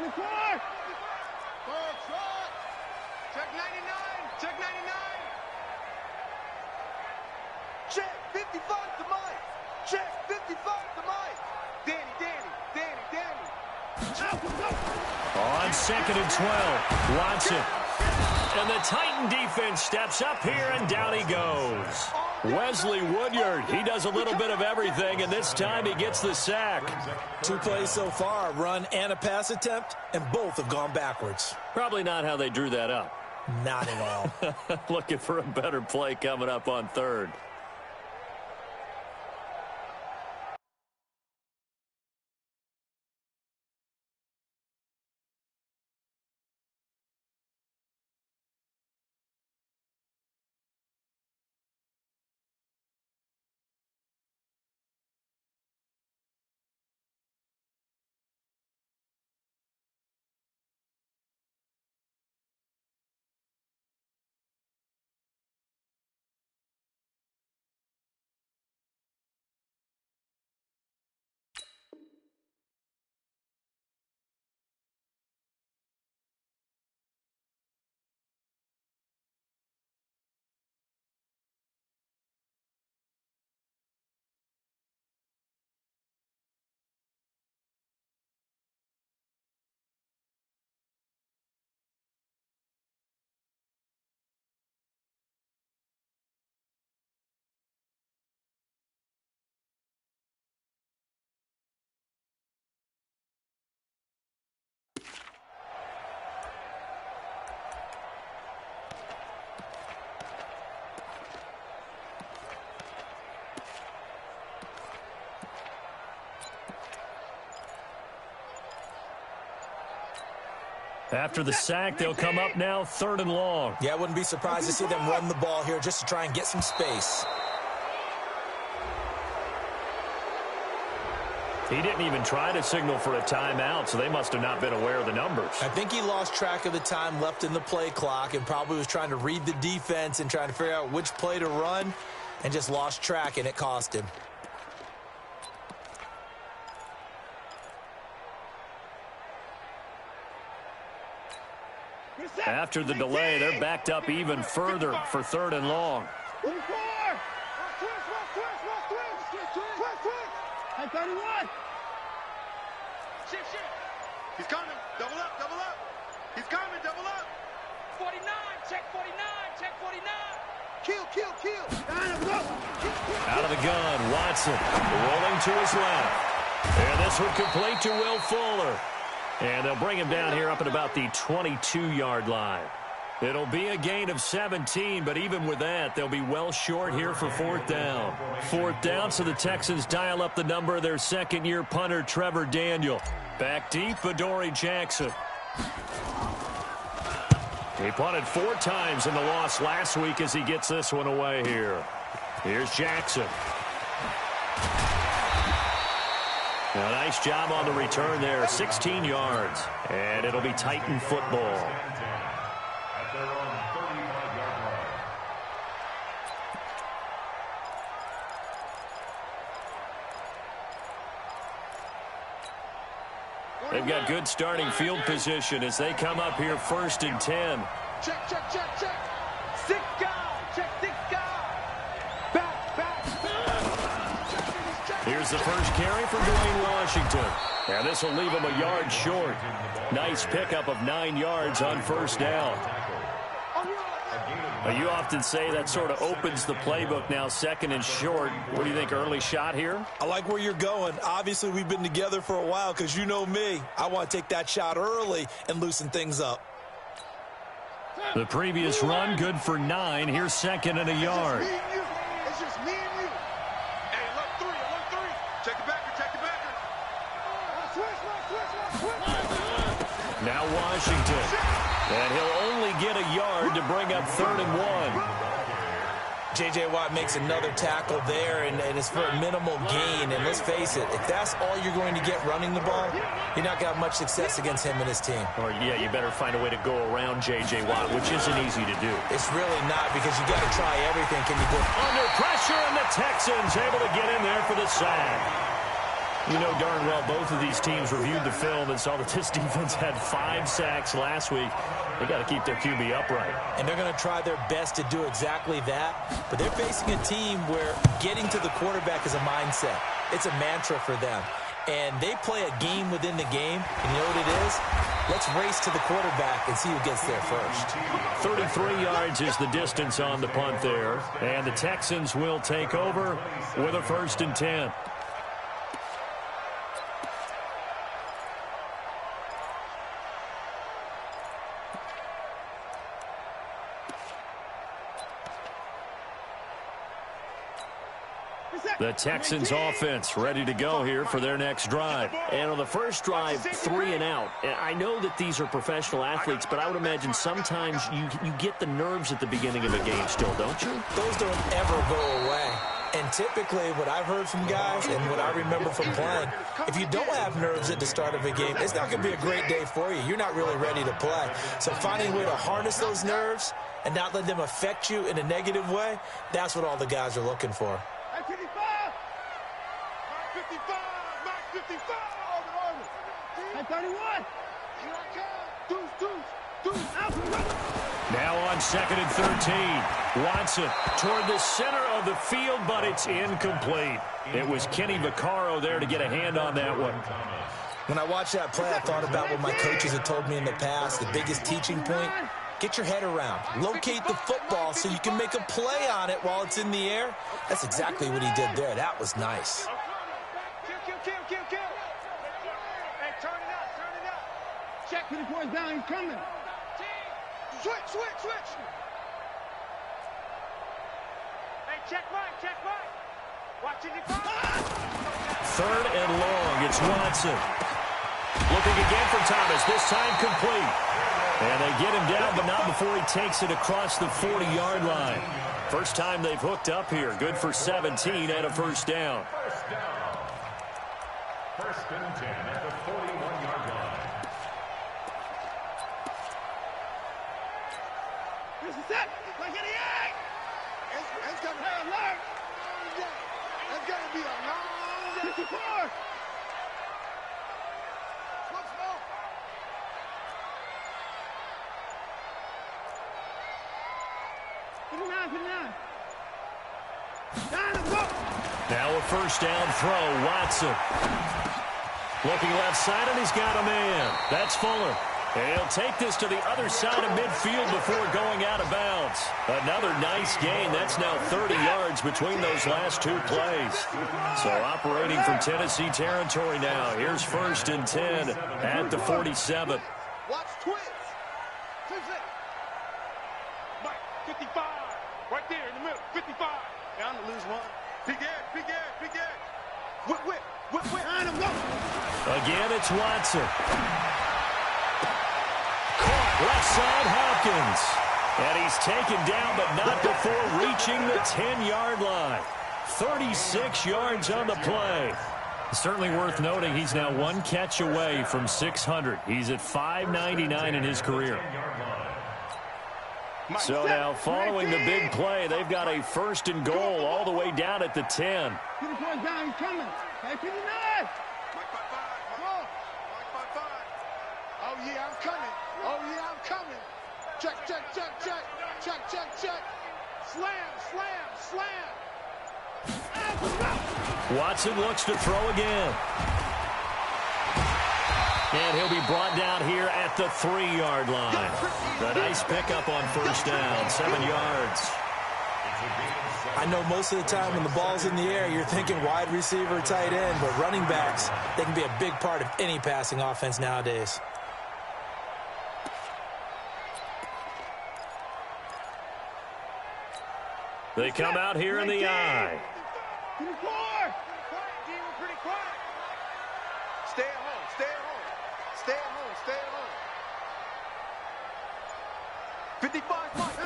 24. Check 99. Check 99. Check 55 to Mike. Check 55 to Mike. Danny. On 2nd and 12, Watson. And the Titan defense steps up here, and down he goes. Wesley Woodyard, he does a little bit of everything, and this time he gets the sack. 2 plays so far, a run and a pass attempt, and both have gone backwards. Probably not how they drew that up. Not at all. Looking for a better play coming up on 3rd. After the sack, they'll come up now 3rd and long. Yeah, I wouldn't be surprised to see them run the ball here just to try and get some space. He didn't even try to signal for a timeout, so they must have not been aware of the numbers. I think he lost track of the time left in the play clock and probably was trying to read the defense and trying to figure out which play to run and just lost track, and it cost him. After the delay, they're backed up even further for 3rd and long. 24. Hey, 31. Shift. He's coming. Double up. He's coming. Double up. 49. Check 49. Check 49. Kill. Out of the gun, Watson rolling to his left. And this one complete to Will Fuller. And they'll bring him down here up at about the 22-yard line. It'll be a gain of 17, but even with that, they'll be well short here for 4th down. 4th down, so the Texans dial up the number of their second-year punter, Trevor Daniel. Back deep, Adoree Jackson. He punted 4 times in the loss last week as he gets this one away here. Here's Jackson. A nice job on the return there, 16 yards. And it'll be Titan football. They've got good starting field position as they come up here 1st and 10. Check. 6 guys. Check 6 guys. Back. Here's the first carry for Dwayne Washington. And this will leave him a yard short. Nice pickup of 9 yards on 1st down. You often say that sort of opens the playbook now, 2nd and short. What do you think, early shot here? I like where you're going. Obviously, we've been together for a while because you know me. I want to take that shot early and loosen things up. The previous run, good for 9. Here's 2nd and a yard. It's just me and you. Hey, look 3. Check the backer. Now Washington. And he'll only get a yard to bring up 3rd and 1. J.J. Watt makes another tackle there, and it's for a minimal gain. And let's face it, if that's all you're going to get running the ball, you're not going to have much success against him and his team. Or, yeah, you better find a way to go around J.J. Watt, which isn't easy to do. It's really not, because you got to try everything. Can you go under pressure, and the Texans able to get in there for the sack. You know darn well both of these teams reviewed the film and saw that this defense had 5 sacks last week. They got to keep their QB upright. And they're going to try their best to do exactly that. But they're facing a team where getting to the quarterback is a mindset. It's a mantra for them. And they play a game within the game. And you know what it is? Let's race to the quarterback and see who gets there first. 33 yards is the distance on the punt there. And the Texans will take over with a 1st and 10. The Texans offense ready to go here for their next drive. And on the first drive, 3 and out. And I know that these are professional athletes, but I would imagine sometimes you get the nerves at the beginning of a game still, don't you? Those don't ever go away. And typically what I've heard from guys and what I remember from playing, if you don't have nerves at the start of a game, it's not going to be a great day for you. You're not really ready to play. So finding a way to harness those nerves and not let them affect you in a negative way, that's what all the guys are looking for. 31. Now on 2nd and 13. Watson toward the center of the field, but it's incomplete. It was Kenny Vaccaro there to get a hand on that one. When I watched that play, I thought about what my coaches had told me in the past. The biggest teaching point, get your head around. Locate the football so you can make a play on it while it's in the air. That's exactly what he did there. That was nice. Check 24 down, he's coming. Switch. Hey, check right. Watch it. 3rd and long. It's Watson. Looking again for Thomas. This time complete. And they get him down, but not before he takes it across the 40-yard line. First time they've hooked up here. Good for 17 and a 1st down. 1st and 10 at the 41-yard line. This is it. Like any egg. It's gonna be a long day. It's gonna be a long day. 54. What's more? Now a 1st down throw. Watson. Looking left side, and he's got a man. That's Fuller. And he'll take this to the other side of midfield before going out of bounds. Another nice gain. That's now 30 yards between those last 2 plays. So operating from Tennessee territory now. Here's 1st and 10 at the 47. Watch twins. Mike, 55. Right there in the middle. 55. Down to lose one. Big edge. Whip. Behind him, go. Again, it's Watson. Left side, Hopkins. And he's taken down, but not before reaching the 10-yard line. 36 yards on the play. Certainly worth noting he's now 1 catch away from 600. He's at 599 in his career. So now following the big play, they've got a 1st and goal all the way down at the 10. 54 down, he's coming. Hey, 59. Mike by 5. Oh, yeah, I'm coming. Check. Slam. Watson looks to throw again. And he'll be brought down here at the 3-yard line. A nice pickup on 1st down, 7 yards. I know most of the time when the ball's in the air, you're thinking wide receiver, tight end, but running backs, they can be a big part of any passing offense nowadays. They come out here in the I. 24. Pretty quiet. Stay at home. Stay at home. 55 Mike.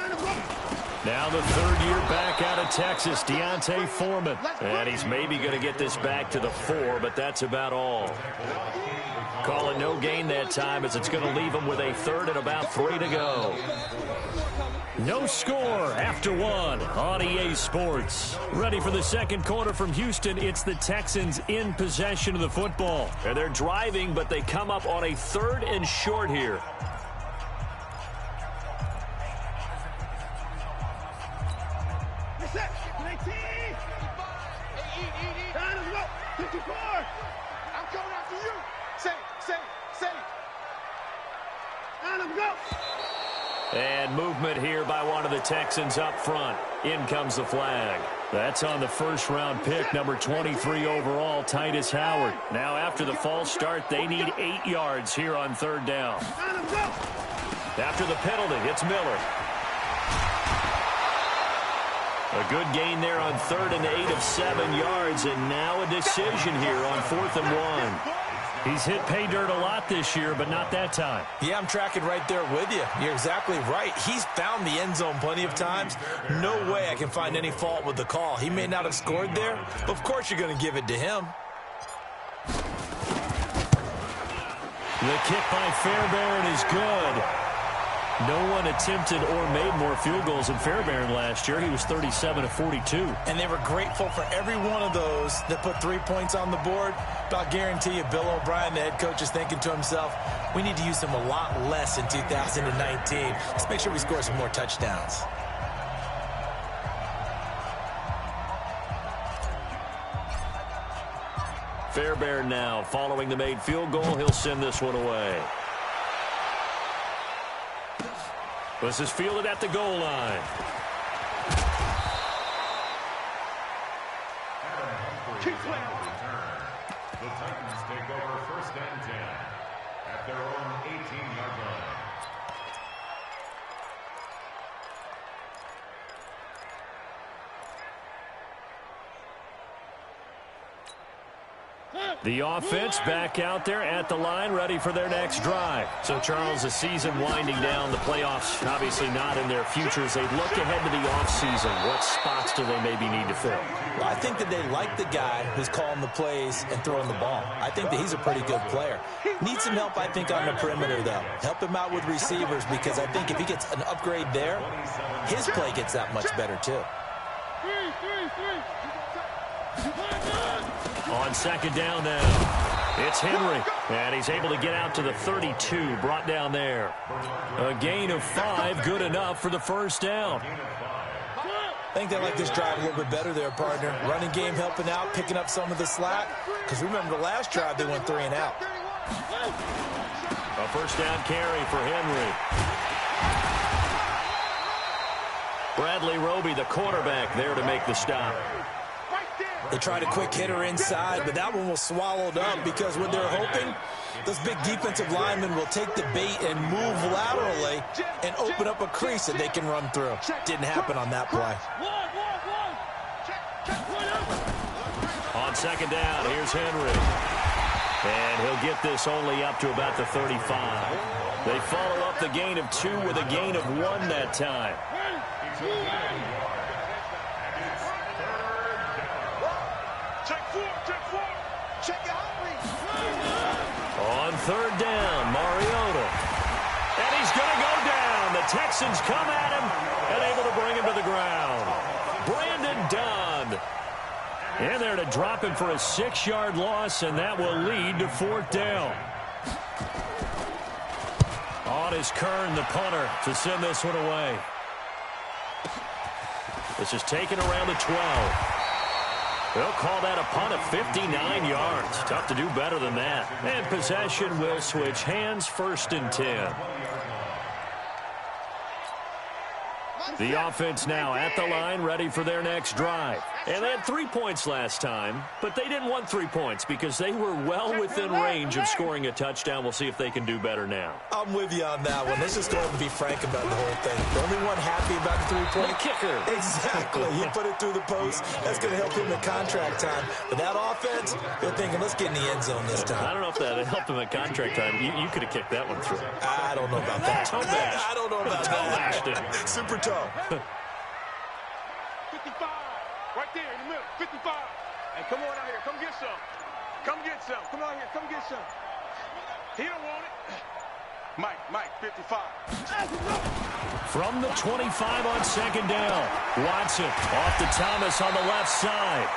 Now the 3rd year back out of Texas, Deontay Foreman. And he's maybe going to get this back to the 4, but that's about all. Call it no gain that time as it's going to leave him with a 3rd and about 3 to go. No score after one on EA Sports. Ready for the second quarter from Houston. It's the Texans in possession of the football. And they're driving, but they come up on a 3rd and short here. And movement here by one of the Texans up front. In comes the flag. That's on the first-round pick, number 23 overall, Titus Howard. Now, after the false start, they need 8 yards here on 3rd down. After the penalty, it's Miller. A good gain there on 3rd and 8 of 7 yards, and now a decision here on 4th and 1. He's hit pay dirt a lot this year, but not that time. Yeah, I'm tracking right there with you. You're exactly right. He's found the end zone plenty of times. No way I can find any fault with the call. He may not have scored there, but of course you're going to give it to him. The kick by Fairbairn is good. No one attempted or made more field goals than Fairbairn last year. He was 37 of 42. And they were grateful for every one of those that put 3 points on the board. But I'll guarantee you, Bill O'Brien, the head coach, is thinking to himself, we need to use him a lot less in 2019. Let's make sure we score some more touchdowns. Fairbairn now following the made field goal. He'll send this one away. This is fielded at the goal line. The Titans take over 1st and 10 at their own 18-yard line. The offense back out there at the line, ready for their next drive. So, Charles, the season winding down, the playoffs obviously not in their futures. They look ahead to the offseason. What spots do they maybe need to fill? Well, I think that they like the guy who's calling the plays and throwing the ball. I think that he's a pretty good player. Needs some help, I think, on the perimeter, though. Help him out with receivers, because I think if he gets an upgrade there, his play gets that much better, too. On 2nd down now, it's Henry, and he's able to get out to the 32, brought down there. A gain of 5, good enough for the 1st down. I think they like this drive a little bit better there, partner. Running game helping out, picking up some of the slack. Because remember, the last drive, they went 3 and out. A 1st down carry for Henry. Bradley Roby, the quarterback, there to make the stop. They tried a quick hitter inside, but that one was swallowed up because what they're hoping, those big defensive linemen will take the bait and move laterally and open up a crease that they can run through. Didn't happen on that play. On 2nd down, here's Henry. And he'll get this only up to about the 35. They follow up the gain of 2 with a gain of 1 that time. On 3rd down, Mariota. And he's going to go down. The Texans come at him and able to bring him to the ground. Brandon Dunn. And they're to drop him for a 6-yard loss, and that will lead to 4th down. On is Kern, the punter, to send this one away. This is taken around the 12. They'll call that a punt of 59 yards. Tough to do better than that. And possession will switch hands, 1st and 10. The offense now at the line, ready for their next drive. And they had 3 points last time, but they didn't want 3 points because they were well within range of scoring a touchdown. We'll see if they can do better now. I'm with you on that one. Let's just go ahead and be frank about the whole thing. The only one happy about the 3-point kicker. Exactly. He put it through the post. That's going to help him in contract time. But that offense, they're thinking, let's get in the end zone this time. I don't know if that helped him at contract time. You could have kicked that one through. I don't know about that. Toe bash. I don't know about that. Super toe. 55, right there in the middle, 55. Hey, come on out here, come get some. Come get some, come on here, come get some. He don't want it. Mike, 55. From the 25 on second down. Watson off to Thomas on the left side.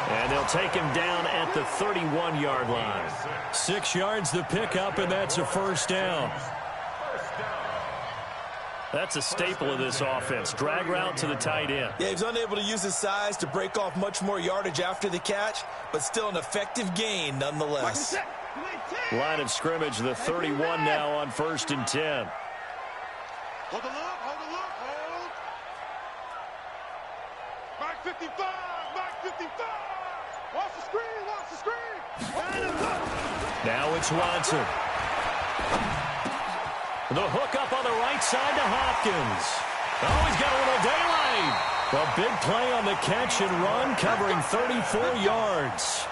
And they'll take him down at the 31-yard line. 6 yards the pickup, and that's a first down. That's a staple of this offense. Drag route to the tight end. Yeah, he's unable to use his size to break off much more yardage after the catch, but still an effective gain nonetheless. Line of scrimmage, the 31 now on 1st and 10. Hold the look, hold. Mike 55, Mike 55. Watch the screen. Now it's Watson. The hook up on the right side to Hopkins. Oh, he's got a little daylight. A big play on the catch and run, covering 34 yards.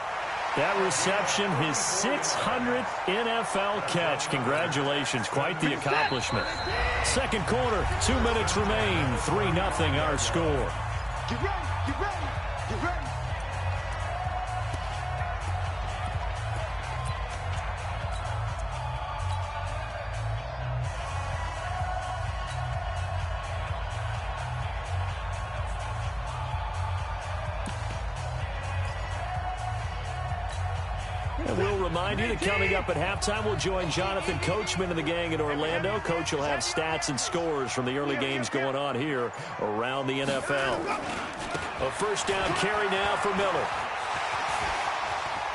That reception, his 600th NFL catch. Congratulations, quite the accomplishment. Second quarter, 2 minutes remain, 3-0 our score. Get ready. And we'll remind you that coming up at halftime, we'll join Jonathan Coachman and the gang in Orlando. Coach will have stats and scores from the early games going on here around the NFL. A first down carry now for Miller.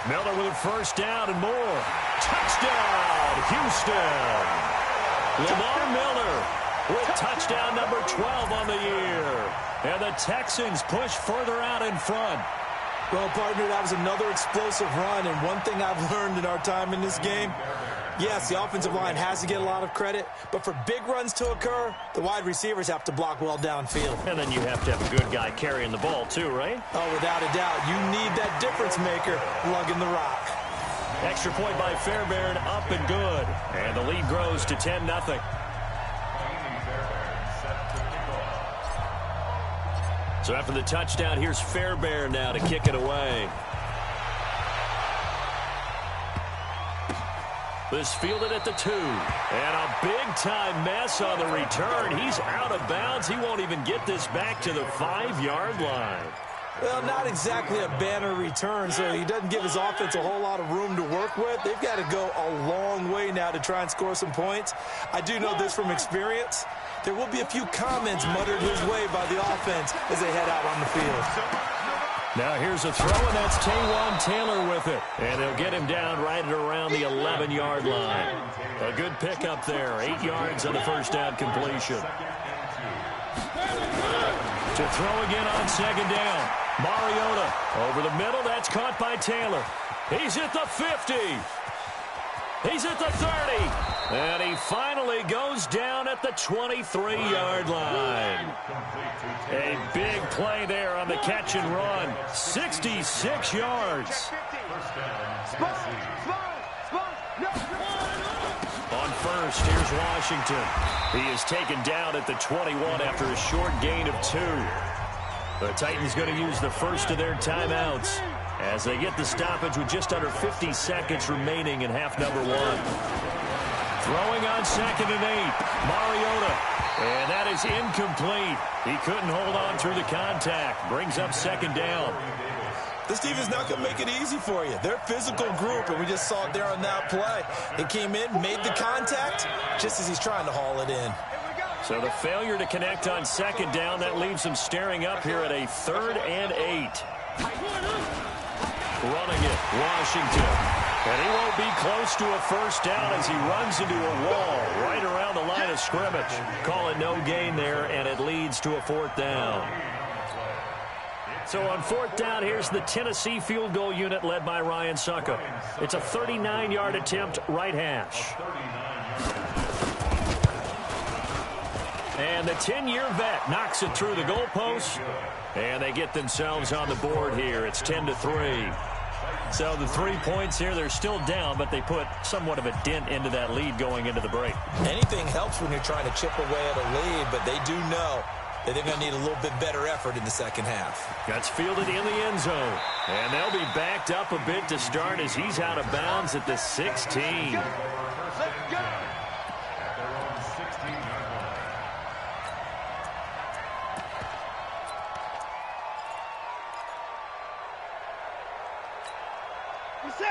Miller with a first down and more. Touchdown, Houston. Lamar Miller with touchdown number 12 on the year. And the Texans push further out in front. Well, partner, that was another explosive run, and one thing I've learned in our time in this game, yes, the offensive line has to get a lot of credit, but for big runs to occur, the wide receivers have to block well downfield. And then you have to have a good guy carrying the ball too, right? Oh, without a doubt. You need that difference maker lugging the rock. Extra point by Fairbairn, up and good. And the lead grows to 10-0. So after the touchdown, here's Fairbairn now to kick it away. This fielded at the 2. And a big-time mess on the return. He's out of bounds. He won't even get this back to the 5-yard line. Well, not exactly a banner return, so he doesn't give his offense a whole lot of room to work with. They've got to go a long way now to try and score some points. I do know this from experience. There will be a few comments muttered his way by the offense as they head out on the field. Now here's a throw, and that's Taywan Taylor with it. And they'll get him down right at around the 11-yard line. A good pickup there, 8 yards on the first down completion. To throw again on second down. Mariota over the middle. That's caught by Taylor. He's at the 50. He's at the 30. And he finally goes down at the 23-yard line. A big play there on the catch and run. 66 yards. On first, here's Washington. He is taken down at the 21 after a short gain of 2. The Titans going to use the first of their timeouts as they get the stoppage with just under 50 seconds remaining in half number 1. Throwing on second and 8, Mariota. And that is incomplete. He couldn't hold on through the contact. Brings up second down. This team is not going to make it easy for you. They're a physical group, and we just saw it there on that play. They came in, made the contact, just as he's trying to haul it in. So the failure to connect on second down, that leaves him staring up here at a 3rd and 8. Running it, Washington. And he won't be close to a first down as he runs into a wall right around the line of scrimmage. Call it no gain there, and it leads to a 4th down. So on 4th down, here's the Tennessee field goal unit led by Ryan Suckup. It's a 39-yard attempt, right hash. And the 10-year vet knocks it through the goalpost. And they get themselves on the board here. It's 10-3. So the 3 points here, they're still down, but they put somewhat of a dent into that lead going into the break. Anything helps when you're trying to chip away at a lead, but they do know that they're going to need a little bit better effort in the second half. That's fielded in the end zone. And they'll be backed up a bit to start as he's out of bounds at the 16.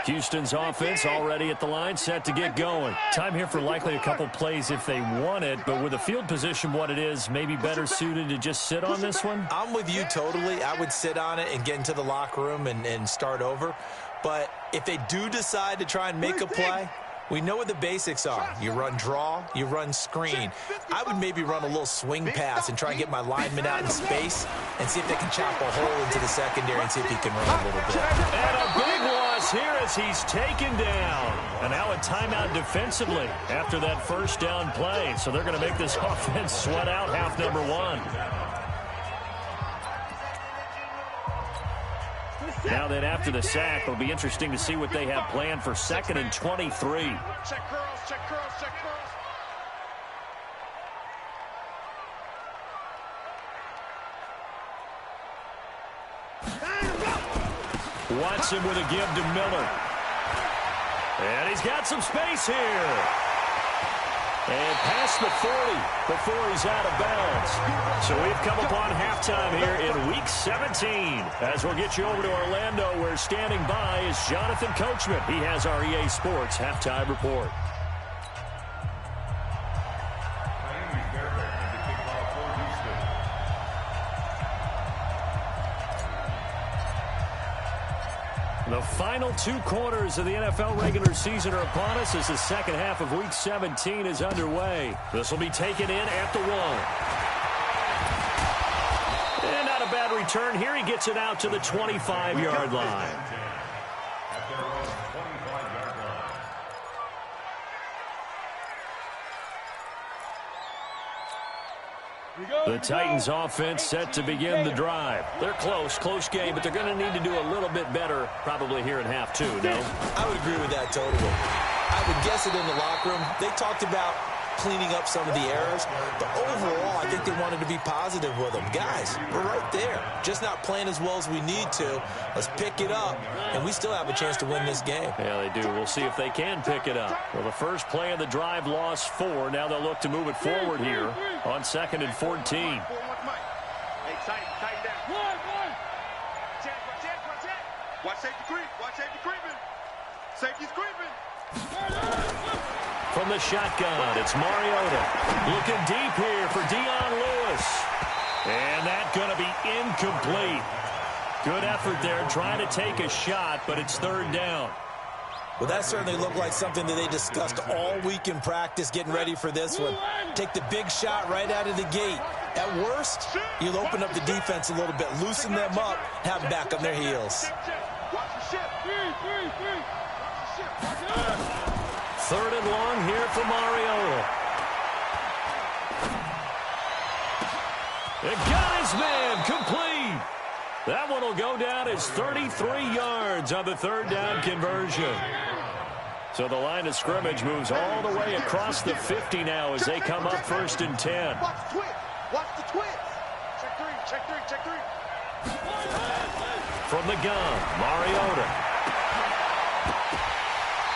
Houston's offense already at the line, set to get going. Time here for likely a couple plays if they want it, but with the field position what it is, maybe better suited to just sit on this one? I'm with you totally. I would sit on it and get into the locker room and start over. But if they do decide to try and make a play, we know what the basics are. You run draw, you run screen. I would maybe run a little swing pass and try and get my lineman out in space and see if they can chop a hole into the secondary and see if he can run a little bit. And a big loss here as he's taken down. And now a timeout defensively after that first down play. So they're going to make this offense sweat out half number one. Now then, after the sack, it'll be interesting to see what they have planned for 2nd and 23. Check curls, check curls, check curls. Watson with a give to Miller. And he's got some space here. And past the 40 before he's out of bounds. So we've come upon halftime here in Week 17. As we'll get you over to Orlando, where standing by is Jonathan Coachman. He has our EA Sports Halftime Report. The final 2 quarters of the NFL regular season are upon us as the second half of Week 17 is underway. This will be taken in at the 1. And not a bad return here. He gets it out to the 25-yard line. The Titans offense set to begin the drive. They're close game, but they're going to need to do a little bit better probably here in half 2, no? I would agree with that totally. I would guess it in the locker room. They talked about cleaning up some of the errors, but overall, I think they wanted to be positive with them. Guys, we're right there. Just not playing as well as we need to. Let's pick it up, and we still have a chance to win this game. Yeah, they do. We'll see if they can pick it up. Well, the first play of the drive lost 4. Now they'll look to move it forward here on 2nd and 14. Hey, tighten down. Check. Watch safety creep. Watch safety creeping. Safety's creeping. From the shotgun, it's Mariota. Looking deep here for Dion Lewis. And that's going to be incomplete. Good effort there, trying to take a shot, but it's 3rd down. Well, that certainly looked like something that they discussed all week in practice, getting ready for this one. Take the big shot right out of the gate. At worst, you'll open up the defense a little bit, loosen them up, have them back on their heels. Watch the ship. 3rd and long here for Mariota. It got his man complete. That one will go down as 33 yards on the 3rd down conversion. So the line of scrimmage moves all the way across the 50 now as they come up 1st and 10. Watch the twist. Watch the twist. Check three. From the gun, Mariota.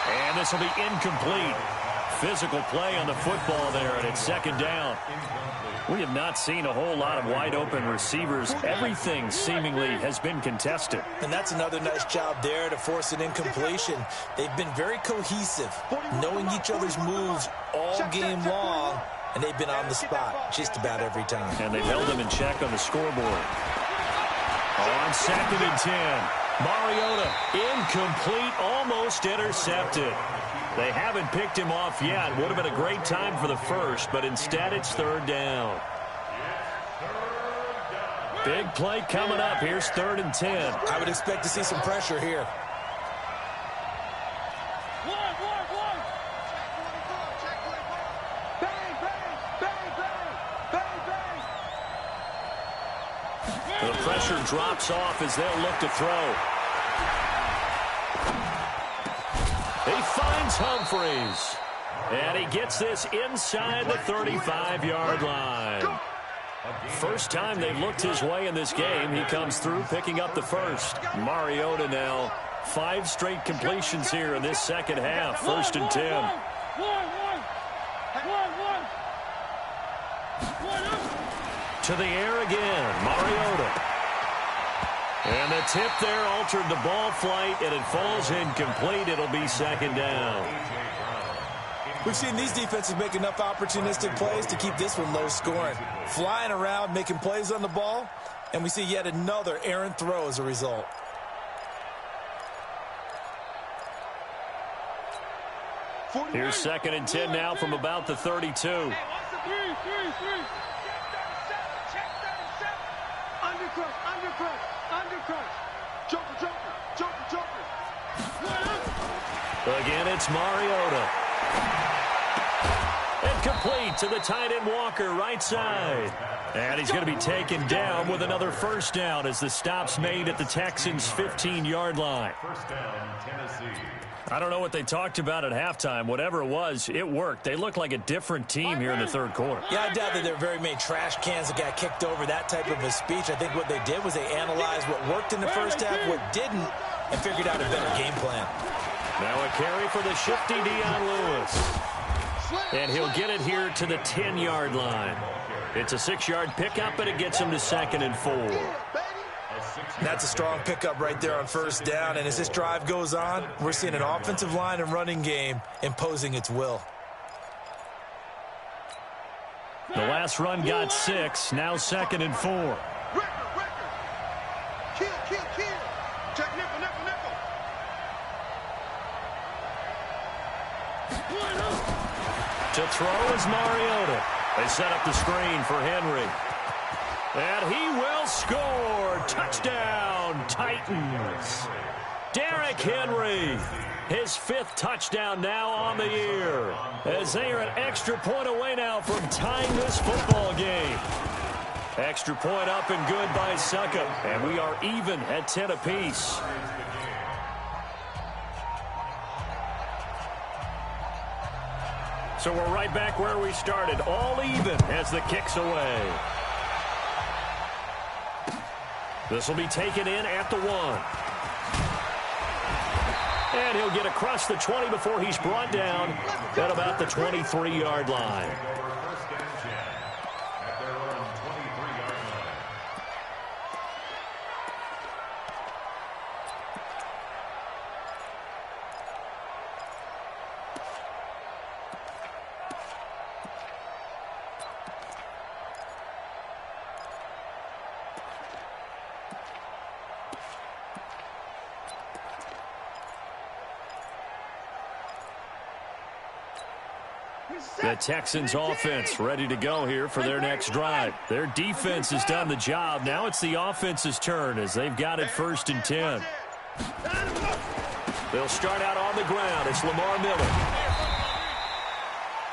And this will be incomplete. Physical play on the football there, and it's 2nd down. We have not seen a whole lot of wide-open receivers. Everything seemingly has been contested. And that's another nice job there to force an incompletion. They've been very cohesive, knowing each other's moves all game long, and they've been on the spot just about every time. And they've held them in check on the scoreboard. On 2nd and 10. Mariota, incomplete, almost intercepted. They haven't picked him off yet. Would have been a great time for the first, but instead it's 3rd down. Big play coming up. Here's 3rd and 10. I would expect to see some pressure here. The pressure drops off as they'll look to throw. He finds Humphreys. And he gets this inside the 35-yard line. First time they've looked his way in this game. He comes through picking up the first. Mariota now 5 straight completions here in this second half. 1st and 10. To the air again. Mariota. And the tip there altered the ball flight, and it falls incomplete. It'll be second down. We've seen these defenses make enough opportunistic plays to keep this one low scoring. Flying around, making plays on the ball, and we see yet another errant throw as a result. Here's 2nd and 10 now from about the 32. Check 37. Undercut. Joker. Again, it's Mariota. And complete to the tight end Walker, right side. And he's going to be taken down with another first down as the stop's made at the Texans' 15-yard line. First down, Tennessee. I don't know what they talked about at halftime. Whatever it was, it worked. They look like a different team here in the third quarter. Yeah, I doubt that there are very many trash cans that got kicked over, that type of a speech. I think what they did was they analyzed what worked in the first half, what didn't, and figured out a better game plan. Now a carry for the shifty Dion Lewis. And he'll get it here to the 10-yard line. It's a 6-yard pickup, but it gets him to 2nd and 4. That's a strong pickup right there on first down, and as this drive goes on, we're seeing an offensive line and running game imposing its will. The last run got 6, now 2nd and 4. Record. Kill. Check nickel. To throw is Mariota. They set up the screen for Henry. And he will score. Touchdown, Titans. Derrick Henry, his 5th touchdown now on the year, as they are an extra point away now from tying this football game. Extra point up and good by Succop, and we are even at 10 apiece. So we're right back where we started, all even as the kick's away. This will be taken in at the 1. And he'll get across the 20 before he's brought down at about the 23-yard line. The Texans offense ready to go here for their next drive. Their defense has done the job. Now it's the offense's turn as they've got it 1st and 10. They'll start out on the ground. It's Lamar Miller.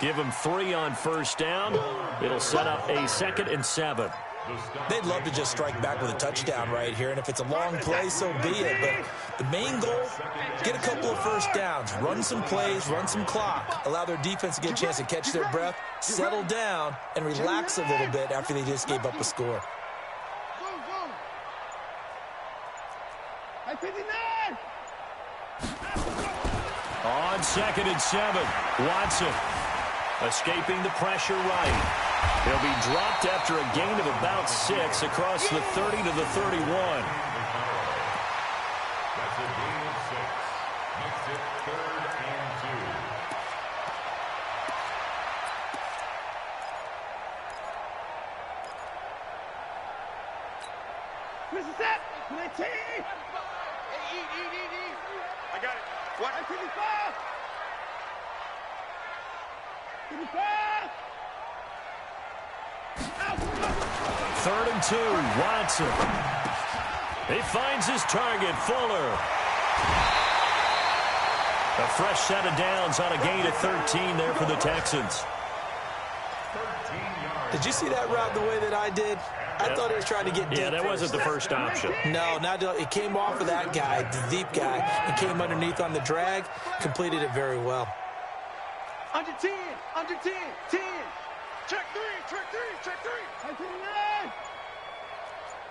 Give him 3 on first down. It'll set up a 2nd and 7. They'd love to just strike back with a touchdown right here, and if it's a long play, so be it. But the main goal, get a couple of first downs, run some plays, run some clock, allow their defense to get a chance to catch their breath, settle down, and relax a little bit after they just gave up a score. On 2nd and 7, Watson escaping the pressure right. He'll be dropped after a gain of about 6 across the 30 to the 31. That's a gain of 6. Makes it 3rd and 2. Mr. Set, I got it. What? 55. 3rd and 2, Watson. He finds his target, Fuller. A fresh set of downs on a gain of 13 there for the Texans. Did you see that route the way that I did? I thought he was trying to get deep. Yeah, that wasn't the first option. No, it came off of that guy, the deep guy, and came underneath on the drag, completed it very well. Under 10, 10. Check 3.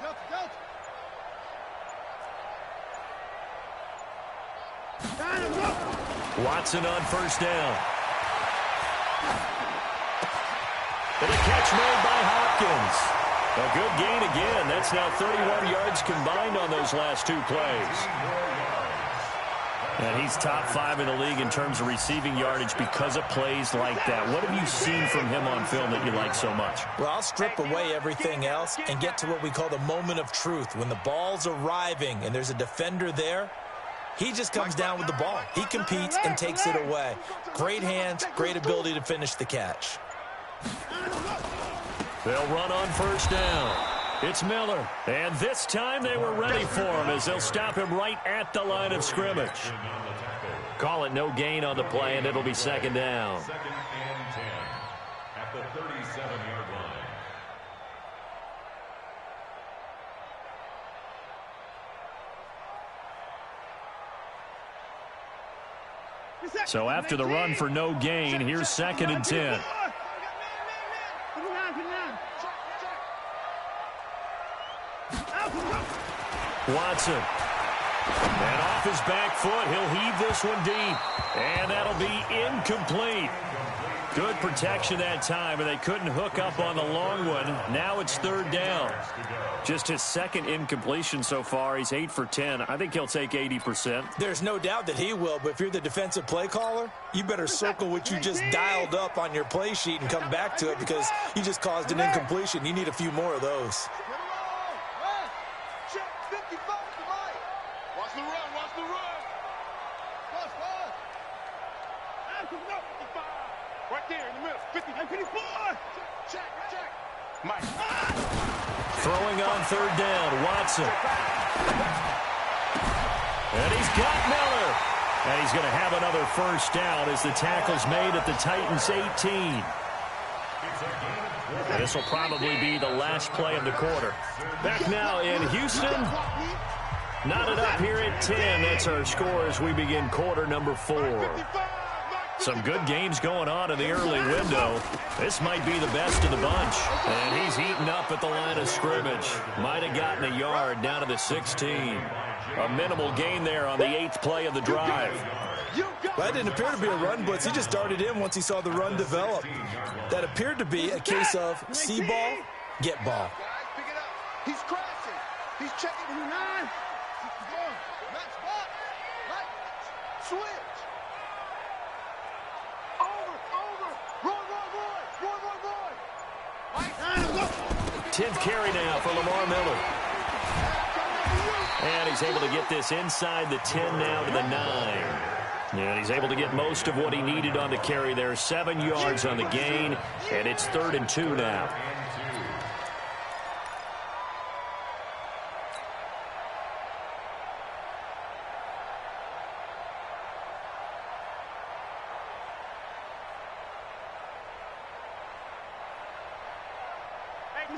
Delta. Watson on first down. And a catch made by Hopkins. A good gain again. That's now 31 yards combined on those last two plays. And he's top 5 in the league in terms of receiving yardage because of plays like that. What have you seen from him on film that you like so much? Well, I'll strip away everything else and get to what we call the moment of truth. When the ball's arriving and there's a defender there, he just comes down with the ball. He competes and takes it away. Great hands, great ability to finish the catch. They'll run on first down. It's Miller. And this time they were ready for him as they'll stop him right at the line of scrimmage. Call it no gain on the play, and it'll be second down. Second and 10 at the 37-yard line. So after the run for no gain, here's second and 10. Watson. And off his back foot, he'll heave this one deep. And that'll be incomplete. Good protection that time, and they couldn't hook up on the long one. Now it's third down. Just his second incompletion so far. He's 8 for 10. I think he'll take 80%. There's no doubt that he will, but if you're the defensive play caller, you better circle what you just dialed up on your play sheet and come back to it because you just caused an incompletion. You need a few more of those. Watch the run, watch the run. Watch, watch. Right there in the middle. 54. Check. Mike. Throwing on third down, Watson. And he's got Miller. And he's going to have another first down as the tackle's made at the Titans' 18. This will probably be the last play of the quarter. Back now in Houston. Knotted up here at 10. That's our score as we begin quarter number 4. Some good games going on in the early window. This might be the best of the bunch. And he's heating up at the line of scrimmage. Might have gotten a yard down to the 16. A minimal gain there on the 8th play of the drive. That didn't appear to be a run blitz. He just darted in once he saw the run develop. That appeared to be a case of see ball, get ball. Guys, pick it up. He's crashing. He's checking. 9. Match spot. Right. Switch. Over. Roy. 10th carry now for Lamar Miller. And he's able to get this inside the 10 now to the 9. And he's able to get most of what he needed on the carry there. 7 yards on the gain, and it's 3rd and 2 now.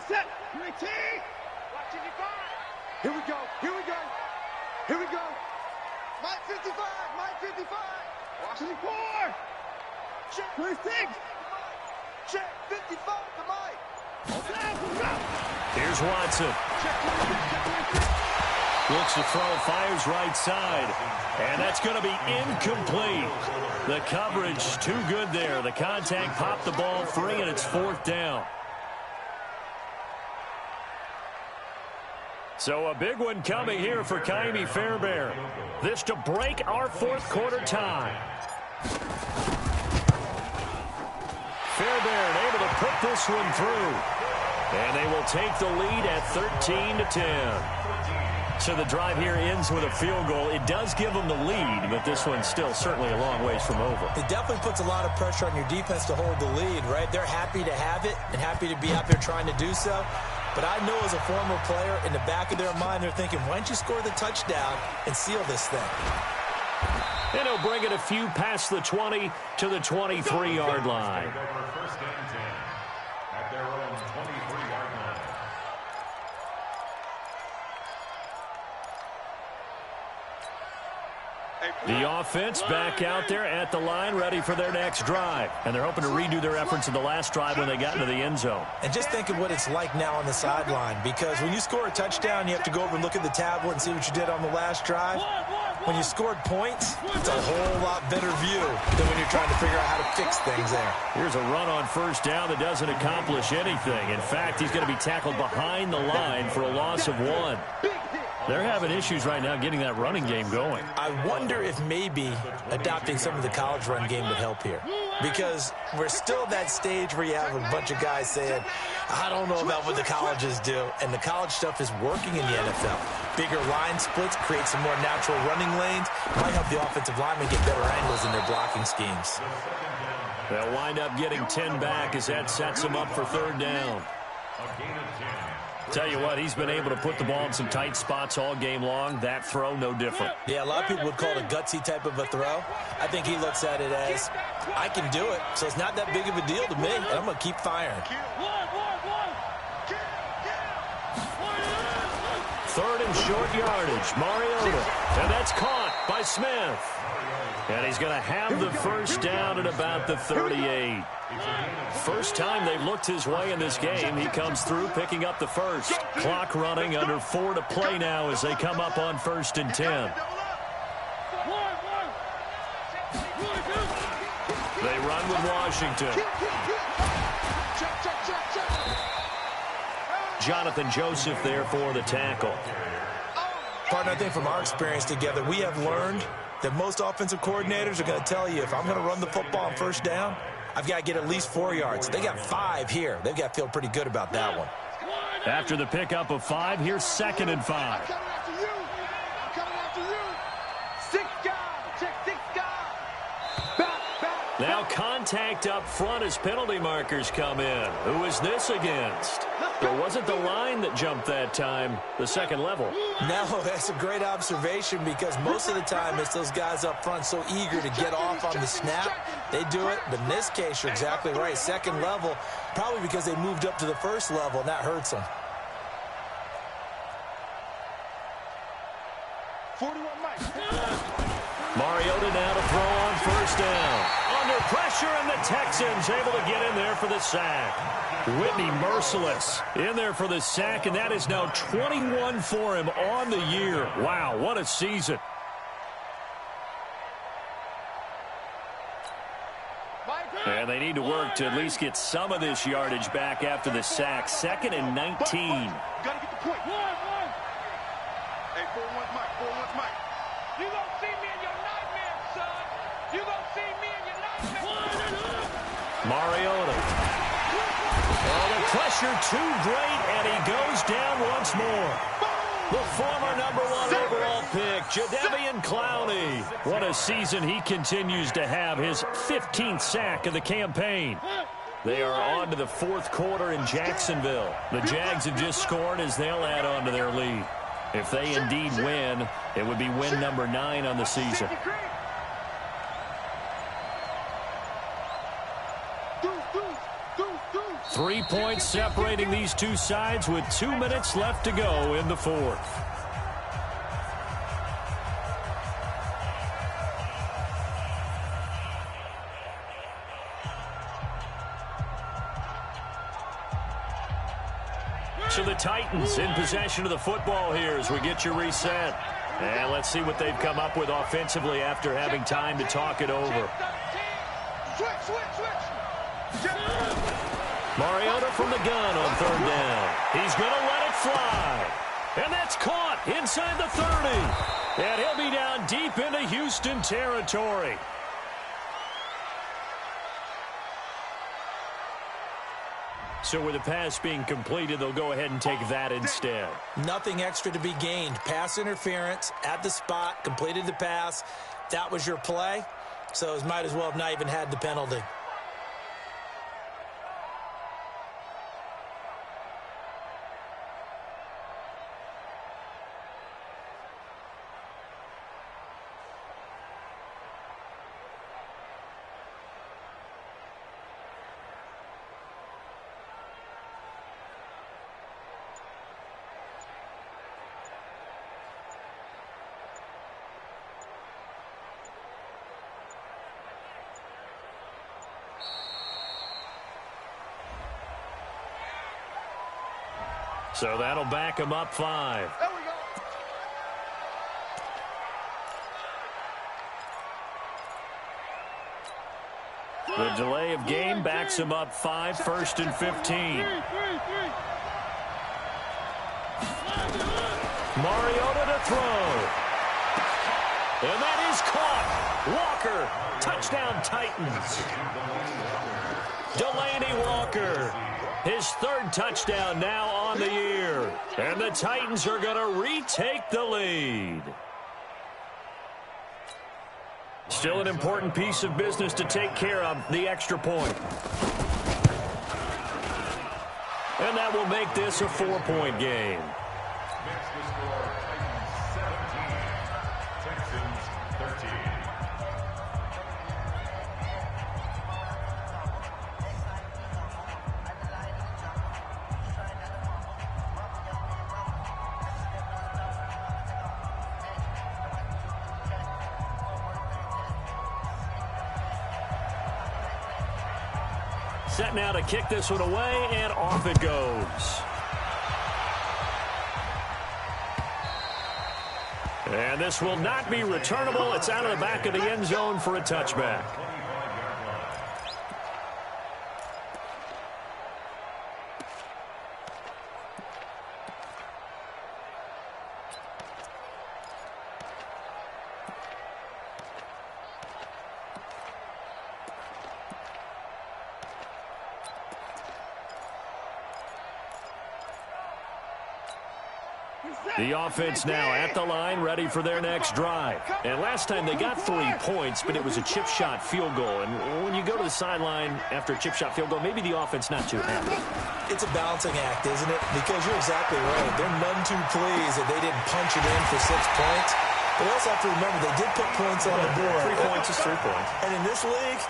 Set. Here we go. Mike 55. Watch 54. Check. 26. Check. 55 to Mike. Here's Watson. Looks to throw, fires right side. And that's going to be incomplete. The coverage too good there. The contact popped the ball free, and it's 4th down. So a big one coming here for Kaimi Fairbairn. This to break our 4th quarter tie. Fairbairn able to put this one through. And they will take the lead at 13-10. So the drive here ends with a field goal. It does give them the lead, but this one's still certainly a long ways from over. It definitely puts a lot of pressure on your defense to hold the lead, right? They're happy to have it and happy to be out there trying to do so. But I know as a former player, in the back of their mind, they're thinking, why don't you score the touchdown and seal this thing? And he'll bring it a few past the 20 to the 23-yard line. First and 10 at their own 23-yard line. The offense back out there at the line, ready for their next drive. And they're hoping to redo their efforts in the last drive when they got into the end zone. And just think of what it's like now on the sideline, because when you score a touchdown, you have to go over and look at the tablet and see what you did on the last drive. when you scored points, it's a whole lot better view than when you're trying to figure out how to fix things there. Here's a run on first down that doesn't accomplish anything. In fact, he's going to be tackled behind the line for a loss of 1. They're having issues right now getting that running game going. I wonder if maybe adopting some of the college run game would help here. Because we're still at that stage where you have a bunch of guys saying, I don't know about what the colleges do. And the college stuff is working in the NFL. Bigger line splits create some more natural running lanes. Might help the offensive linemen get better angles in their blocking schemes. They'll wind up getting 10 back as that sets them up for third down. Tell you what, he's been able to put the ball in some tight spots all game long. That throw, no different. Yeah, a lot of people would call it a gutsy type of a throw. I think he looks at it as, I can do it, so it's not that big of a deal to me, and I'm going to keep firing. Third and short yardage, Mariota. And that's caught by Smith. And he's going to have the first down at about the 38. First time they've looked his way in this game. He comes through picking up the first. Clock running, under 4 to play now as they come up on 1st and 10. They run with Washington. Jonathan Joseph there for the tackle. Partner, I think from our experience together, we have learned that most offensive coordinators are going to tell you, if I'm going to run the football on first down, I've got to get at least 4 yards. They got 5 here. They've got to feel pretty good about that one. After the pickup of 5, here's 2nd and 5. Now contact up front as penalty markers come in. Who is this against? Or was it the line that jumped that time, the second level? No, that's a great observation because most of the time it's those guys up front so eager to get off on the snap. They do it, but in this case, you're exactly right. Second level, probably because they moved up to the first level, and that hurts them. 41 Mike. Mariota now to throw on first down. Under pressure, and the Texans able to get in there for the sack. Whitney merciless in there for the sack, and that is now 21 for him on the year. Wow, what a season. And they need to work to at least get some of this yardage back after the sack. 2nd and 19. Gotta get the point. Hey, 4-1 Mike, 4-1 Mike. You gonna see me in your nightmare, son. You gonna see me in your nightmare. Mariota. Oh, the pressure too great, and he goes down once more. The former #1 overall pick, Jadeveon Clowney. What a season he continues to have, his 15th sack of the campaign. They are on to the 4th quarter in Jacksonville. The Jags have just scored as they'll add on to their lead. If they indeed win, it would be win number 9 on the season. Three points separating these two sides with 2 minutes left to go in the 4th. So the Titans in possession of the football here as we get you reset. And let's see what they've come up with offensively after having time to talk it over. Switch. Mariota from the gun on 3rd down. He's going to let it fly. And that's caught inside the 30. And he'll be down deep into Houston territory. So with the pass being completed, they'll go ahead and take that instead. Nothing extra to be gained. Pass interference at the spot, completed the pass. That was your play. So it might as well have not even had the penalty. So that'll back him up 5. There we go. The delay of game backs him up 5, 1st and 15. Mariota to throw. And that is caught. Walker, touchdown Titans. Delaney Walker, his 3rd touchdown now on the year. And the Titans are going to retake the lead. Still an important piece of business to take care of, the extra point. And that will make this a 4-point game. Makes the score Titans 17, Texans 13. Set now to kick this one away, and off it goes. And this will not be returnable. It's out of the back of the end zone for a touchback. The offense now at the line, ready for their next drive. And last time they got 3 points, but it was a chip shot field goal. And when you go to the sideline after a chip shot field goal, maybe the offense not too happy. It's a balancing act, isn't it? Because you're exactly right. They're none too pleased that they didn't punch it in for 6 points. But we also have to remember they did put points on the board. 3 points is 3 points. And in this league,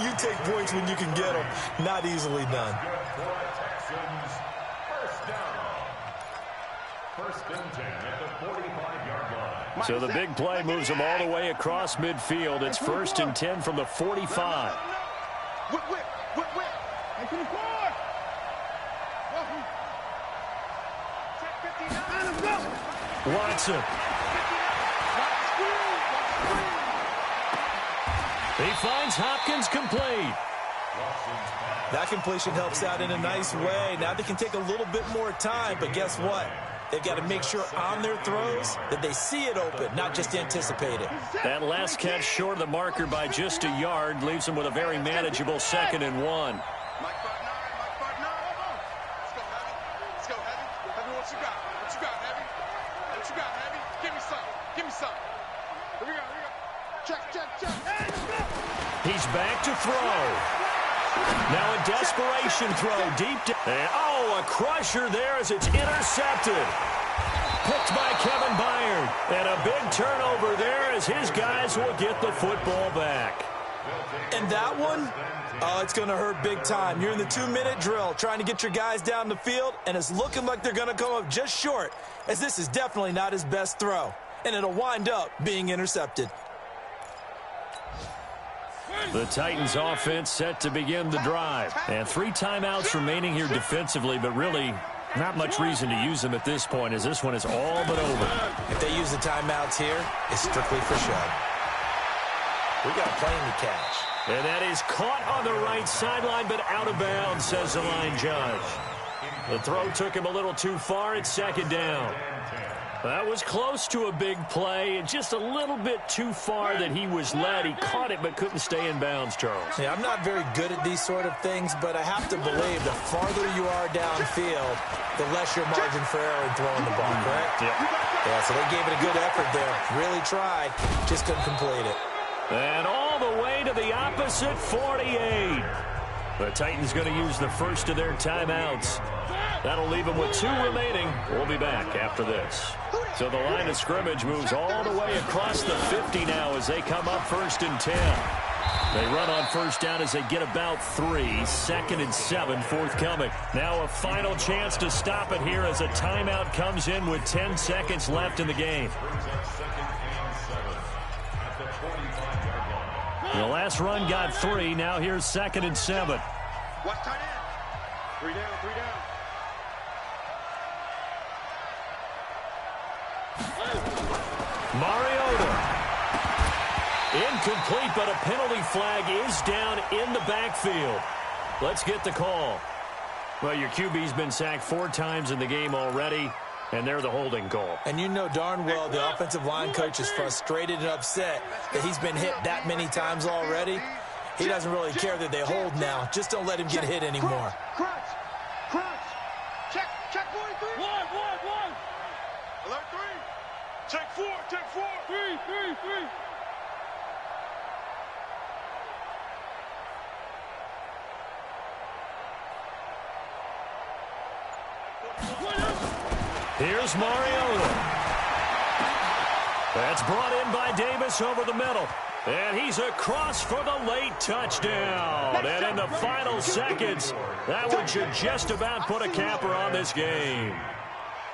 you take points when you can get them. Not easily done. First and 10 at the 45-yard line. So the big play moves them all the way across midfield. It's 1st and 10 from the 45. Whip. And to the board. Watson. He finds Hopkins complete. That completion helps out in a nice way. Now they can take a little bit more time, but guess what? They've got to make sure on their throws that they see it open, not just anticipate it. That last catch short of the marker by just a yard leaves them with a very manageable 2nd and 1. Mike 5'9", Let's go, Heavy. Heavy, what you got? Heavy? What you got, Heavy? Give me some. Here we go. Check. Hey, let's go. He's back to throw. Now a desperation throw deep down. And, a crusher there as it's intercepted. Picked by Kevin Byard. And a big turnover there as his guys will get the football back. And that one, it's going to hurt big time. You're in the 2-minute drill trying to get your guys down the field, and it's looking like they're going to come up just short, as this is definitely not his best throw. And it'll wind up being intercepted. The Titans offense set to begin the drive. And 3 timeouts remaining here defensively, but really not much reason to use them at this point, as this one is all but over. If they use the timeouts here, it's strictly for show. We got a plane to catch. And that is caught on the right sideline, but out of bounds, says the line judge. The throw took him a little too far. It's 2nd down. That was close to a big play, just a little bit too far that he was led. He caught it but couldn't stay in bounds, Charles. Yeah, I'm not very good at these sort of things, but I have to believe the farther you are downfield, the less your margin for error in throwing the ball, correct? Yeah, so they gave it a good effort there. Really tried, just couldn't complete it. And all the way to the opposite 48. The Titans going to use the first of their timeouts. That'll leave them with 2 remaining. We'll be back after this. So the line of scrimmage moves all the way across the 50 now as they come up 1st and 10. They run on 1st down as they get about 3. 2nd and 7 forthcoming. Now a final chance to stop it here as a timeout comes in with 10 seconds left in the game. The last run got 3. Now here's 2nd and 7. Watch tight end. 3 down. Mariota. Incomplete, but a penalty flag is down in the backfield. Let's get the call. Well, your QB's been sacked 4 times in the game already, and they're the holding call. And you know darn well the offensive line coach is frustrated and upset that he's been hit that many times already. He doesn't really care that they hold now. Just don't let him get hit anymore. Crunch. Check 43. One. Alert 3. Check 4. Three. Here's Mariota. That's brought in by Davis over the middle. And he's across for the late touchdown. And in the final seconds, that one should just about put a capper on this game.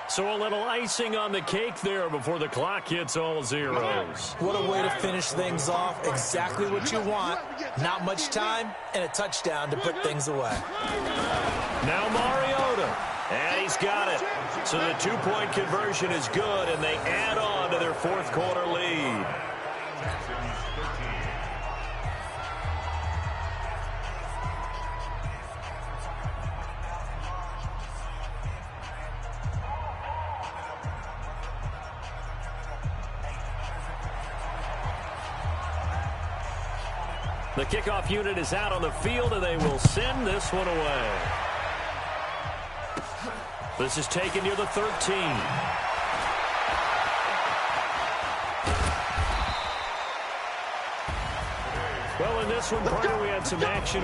So a little icing on the cake there before the clock hits all zeros. What a way to finish things off. Exactly what you want. Not much time and a touchdown to put things away. Now Mariota. And he's got it. So the 2-point conversion is good, and they add on to their 4th quarter lead. The kickoff unit is out on the field, and they will send this one away. This is taken near the 13. Well, in this one, partner, we had some action.